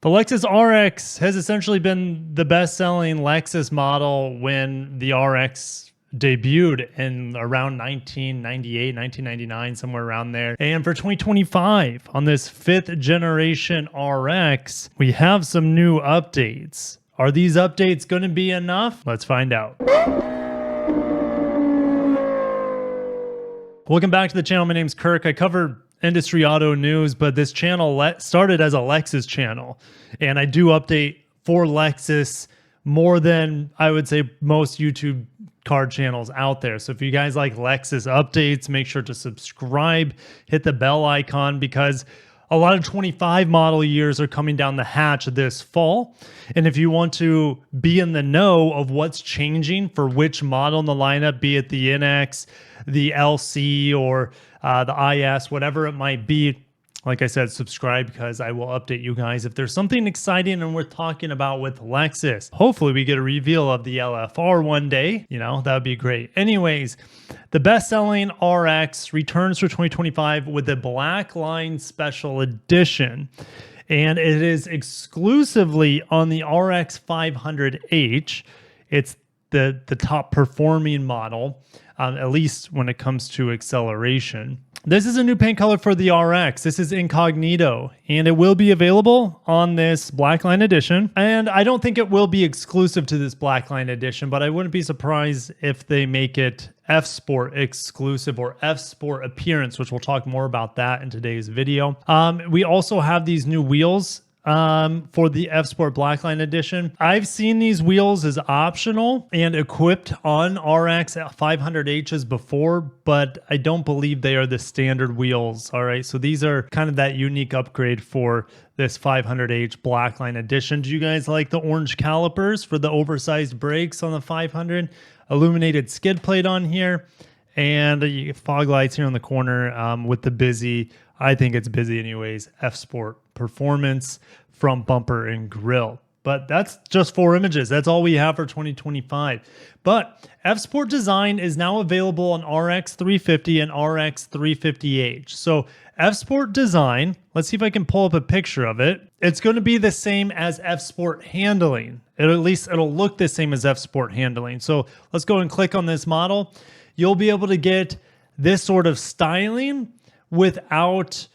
The Lexus RX has essentially been the best-selling Lexus model when the RX debuted in around 1998, 1999, somewhere around there. And for 2025, on this 5th generation RX, we have some new updates. Are these updates going to be enough? Let's find out. Welcome back to the channel. My name's Kirk. I cover industry auto news, but this channel started as a Lexus channel, and I do update for Lexus more than I would say most YouTube car channels out there. So if you guys like Lexus updates, make sure to subscribe, hit the bell icon, because a lot of 25 model years are coming down the hatch this fall. And if you want to be in the know of what's changing for which model in the lineup, be it the NX, the LC, or the IS, whatever it might be, like I said, subscribe, because I will update you guys if there's something exciting and worth talking about with Lexus. Hopefully we get a reveal of the LFR one day. You know, that would be great. Anyways, the best-selling RX returns for 2025 with the Black Line Special Edition. And it is exclusively on the RX 500H. It's the top performing model, at least when it comes to acceleration. This is a new paint color for the RX. This is Incognito, and it will be available on this Blackline edition. And I don't think it will be exclusive to this Blackline edition, but I wouldn't be surprised if they make it F-Sport exclusive or F-Sport appearance, which we'll talk more about that in today's video. We also have these new wheels for the F-Sport Blackline edition. I've seen these wheels as optional and equipped on RX 500Hs before, but I don't believe they are the standard wheels. All right, so these are kind of that unique upgrade for this 500H Blackline edition. Do you guys like the orange calipers for the oversized brakes on the 500? Illuminated skid plate on here, and fog lights here on the corner with the busy, I think it's busy anyways, F-Sport performance from bumper and grille. But that's just 4 images. That's all we have for 2025. But F-Sport design is now available on RX 350 and RX 350H. So F-Sport design, let's see if I can pull up a picture of it. It's going to be the same as F-Sport handling. At least it'll look the same as F-Sport handling. So let's go and click on this model. You'll be able to get this sort of styling without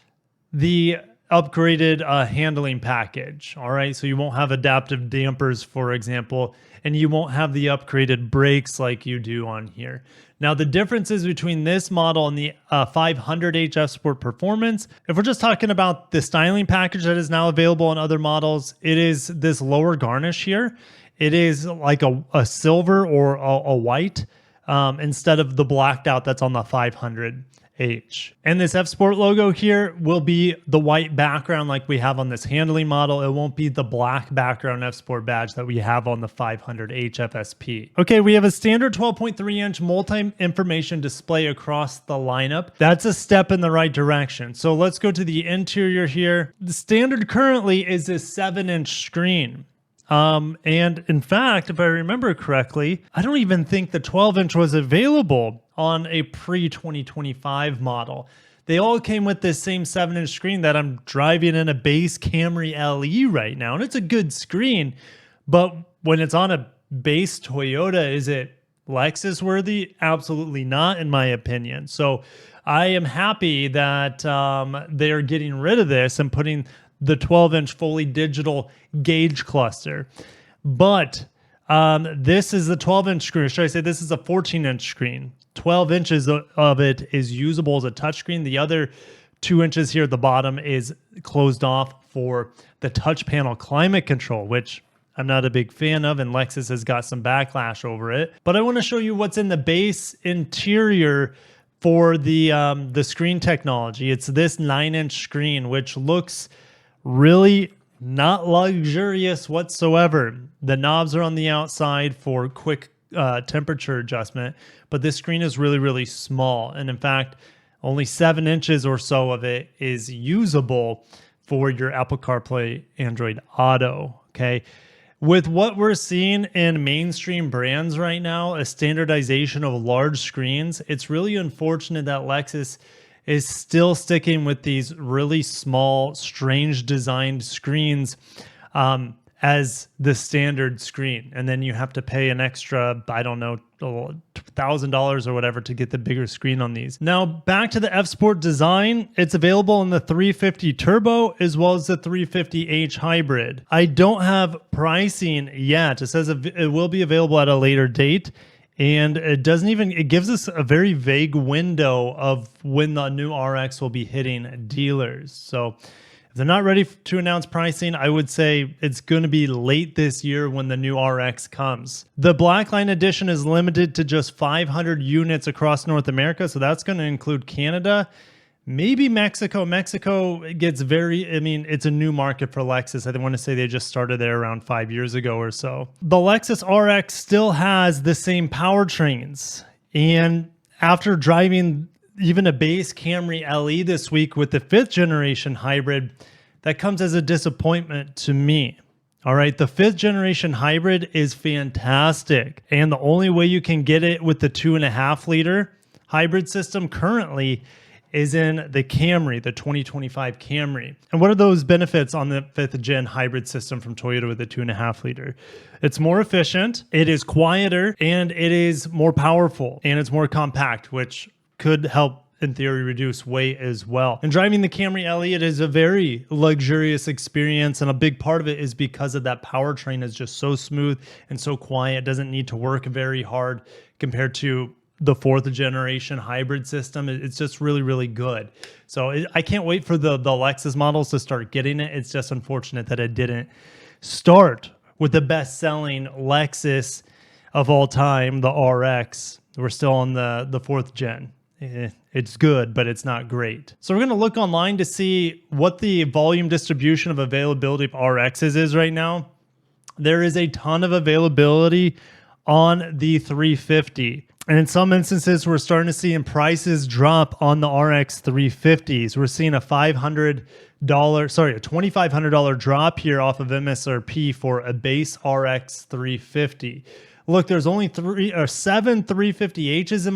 the upgraded handling package. All right, so you won't have adaptive dampers, for example, and you won't have the upgraded brakes like you do on here. Now, the differences between this model and the 500H F-Sport Performance, if we're just talking about the styling package that is now available on other models, it is this lower garnish here. It is like a silver or a white instead of the blacked out that's on the 500H. And this F-Sport logo here will be the white background like we have on this handling model. It won't be the black background F-Sport badge that we have on the 500H FSP. Okay, we have a standard 12.3-inch multi-information display across the lineup. That's a step in the right direction. So let's go to the interior here. The standard currently is a 7-inch screen. And in fact, if I remember correctly, I don't even think the 12-inch was available on a pre-2025 model. They all came with this same 7-inch screen that I'm driving in a base Camry LE right now. And it's a good screen, but when it's on a base Toyota, is it Lexus worthy? Absolutely not, in my opinion. So I am happy that they're getting rid of this and putting the 12-inch fully digital gauge cluster. But this is the 12-inch screen. Should I say this is a 14-inch screen? 12 inches of it is usable as a touchscreen. The other 2 inches here at the bottom is closed off for the touch panel climate control, which I'm not a big fan of, and Lexus has got some backlash over it. But I want to show you what's in the base interior for the screen technology. It's this 9-inch screen, which looks really not luxurious whatsoever. The knobs are on the outside for quick temperature adjustment, but this screen is really, really small. And in fact, only 7 inches or so of it is usable for your Apple CarPlay, Android Auto. Okay. With what we're seeing in mainstream brands right now, a standardization of large screens, it's really unfortunate that Lexus is still sticking with these really small, strange designed screens as the standard screen. And then you have to pay an extra, I don't know, $1,000 or whatever to get the bigger screen on these. Now back to the F Sport design. It's available in the 350 Turbo as well as the 350h Hybrid. I don't have pricing yet. It says it will be available at a later date. And it gives us a very vague window of when the new RX will be hitting dealers. So if they're not ready to announce pricing, I would say it's going to be late this year when the new RX comes. The Blackline edition is limited to just 500 units across North America. So that's going to include Canada, maybe Mexico. Mexico gets it's a new market for Lexus. I want to say they just started there around 5 years ago or so. The Lexus RX still has the same powertrains. And after driving even a base Camry LE this week with the 5th generation hybrid, that comes as a disappointment to me. All right, the 5th generation hybrid is fantastic. And the only way you can get it with the 2.5 liter hybrid system currently is in the Camry, the 2025 Camry. And what are those benefits on the 5th gen hybrid system from Toyota with the 2.5 liter? It's more efficient, it is quieter, and it is more powerful, and it's more compact, which could help in theory reduce weight as well. And driving the Camry LE, it is a very luxurious experience, and a big part of it is because of that powertrain is just so smooth and so quiet. It doesn't need to work very hard compared to the 4th generation hybrid system. It's just really, really good. So I can't wait for the Lexus models to start getting it. It's just unfortunate that it didn't start with the best-selling Lexus of all time, the RX. We're still on the 4th gen. It's good, but it's not great. So we're going to look online to see what the volume distribution of availability of RXs is right now. There is a ton of availability on the 350. And in some instances, we're starting to see prices drop on the RX 350s. We're seeing a $2,500 drop here off of MSRP for a base RX 350. Look, there's only 7 350Hs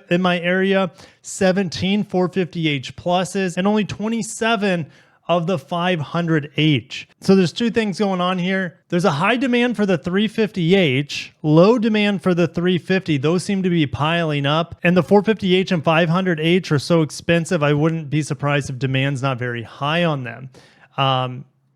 in my area, 17 450H pluses, and only 27 of the 500H. So there's two things going on here. There's a high demand for the 350H, low demand for the 350. Those seem to be piling up. And the 450H and 500H are so expensive, I wouldn't be surprised if demand's not very high on them.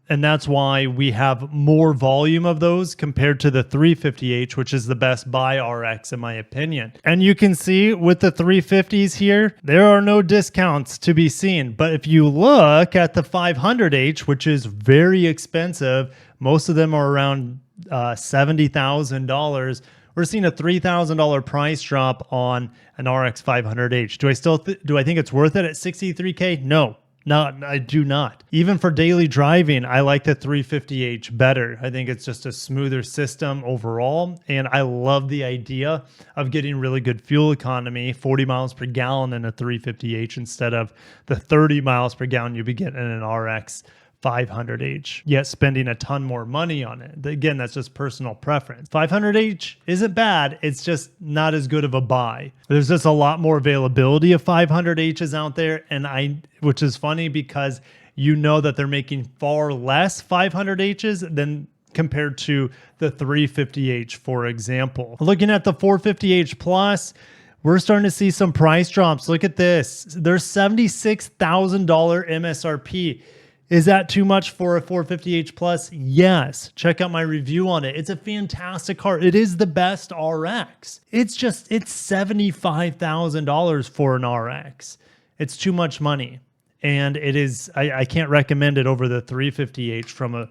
And that's why we have more volume of those compared to the 350H, which is the best buy RX in my opinion. And you can see with the 350s here, there are no discounts to be seen. But if you look at the 500H, which is very expensive, most of them are around $70,000. We're seeing a $3,000 price drop on an RX 500H. Do I think it's worth it at $63K? No. No, I do not. Even for daily driving, I like the 350H better. I think it's just a smoother system overall. And I love the idea of getting really good fuel economy, 40 miles per gallon in a 350H instead of the 30 miles per gallon you'd be getting in an RX 500H, yet spending a ton more money on it. Again, that's just personal preference. 500H isn't bad. It's just not as good of a buy. There's just a lot more availability of 500Hs out there, which is funny because you know that they're making far less 500Hs than compared to the 350H, for example. Looking at the 450H Plus, we're starting to see some price drops. Look at this. There's $76,000 MSRP. Is that too much for a 450H Plus? Yes. Check out my review on it. It's a fantastic car. It is the best RX. It's $75,000 for an RX. It's too much money. And it is, I can't recommend it over the 350H from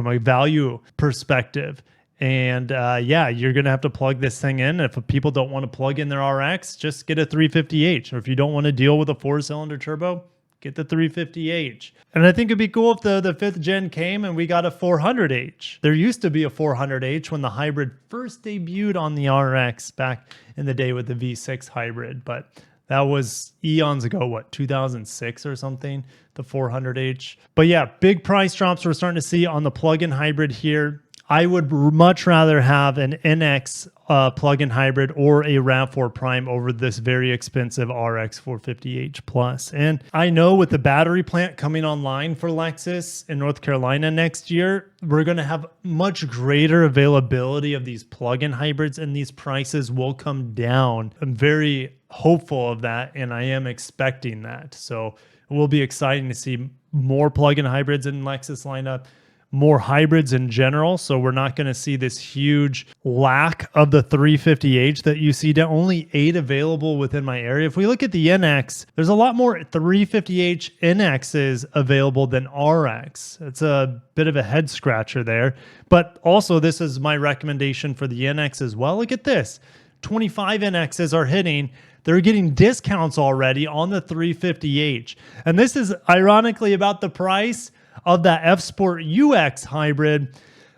a value perspective. And yeah, you're going to have to plug this thing in. If people don't want to plug in their RX, just get a 350H. Or if you don't want to deal with a 4-cylinder turbo, get the 350H. And I think it'd be cool if the 5th gen came and we got a 400H. There used to be a 400H when the hybrid first debuted on the RX back in the day with the V6 hybrid, but that was eons ago, what, 2006 or something, the 400H. But yeah, big price drops we're starting to see on the plug-in hybrid here. I would much rather have an NX plug-in hybrid or a RAV4 Prime over this very expensive RX 450h Plus. And I know with the battery plant coming online for Lexus in North Carolina next year, we're going to have much greater availability of these plug-in hybrids, and these prices will come down. I'm very hopeful of that, and I am expecting that. So it will be exciting to see more plug-in hybrids in Lexus lineup, more hybrids in general. So we're not going to see this huge lack of the 350h that you see. Only 8 available within my area. If we look at the NX, there's a lot more 350h NXs available than RX. It's a bit of a head scratcher there. But also, this is my recommendation for the NX as well. Look at this. 25 NXs are hitting. They're getting discounts already on the 350h. And this is ironically about the price of that F Sport UX hybrid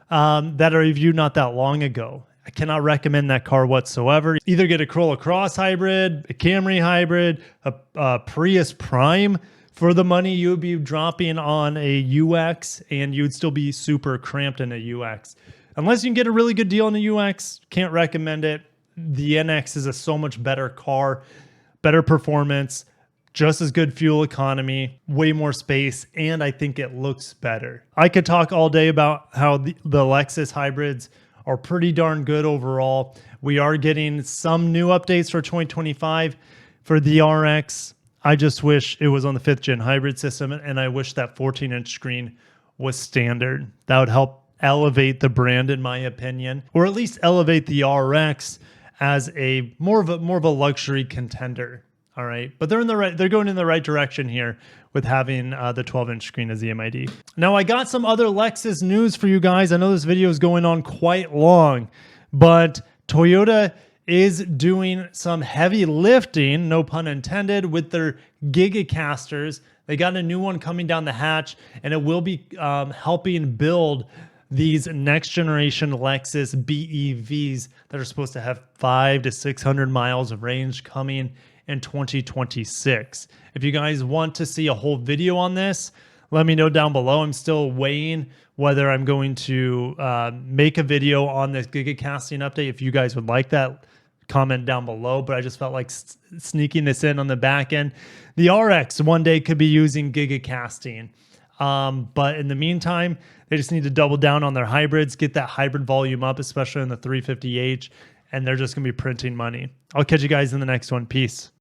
that I reviewed not that long ago. I cannot recommend that car whatsoever. Either get a Corolla Cross hybrid, a Camry hybrid, a Prius Prime for the money you would be dropping on a UX, and you'd still be super cramped in a UX. Unless you can get a really good deal on the UX, can't recommend it. The NX is a so much better car, better performance, just as good fuel economy, way more space, and I think it looks better. I could talk all day about how the Lexus hybrids are pretty darn good overall. We are getting some new updates for 2025 for the RX. I just wish it was on the 5th gen hybrid system, and I wish that 14-inch screen was standard. That would help elevate the brand, in my opinion, or at least elevate the RX as a more of a luxury contender. All right, but they're going in the right direction here with having the 12-inch screen as the MID. Now, I got some other Lexus news for you guys. I know this video is going on quite long, but Toyota is doing some heavy lifting, no pun intended, with their Gigacasters. They got a new one coming down the hatch, and it will be helping build these next generation Lexus BEVs that are supposed to have 500 to 600 miles of range coming in 2026. If you guys want to see a whole video on this, let me know down below. I'm still weighing whether I'm going to make a video on this gigacasting update. If you guys would like that, comment down below, but I just felt like sneaking this in on the back end. The RX one day could be using gigacasting. But in the meantime, they just need to double down on their hybrids, get that hybrid volume up, especially in the 350h, and they're just going to be printing money. I'll catch you guys in the next one. Peace.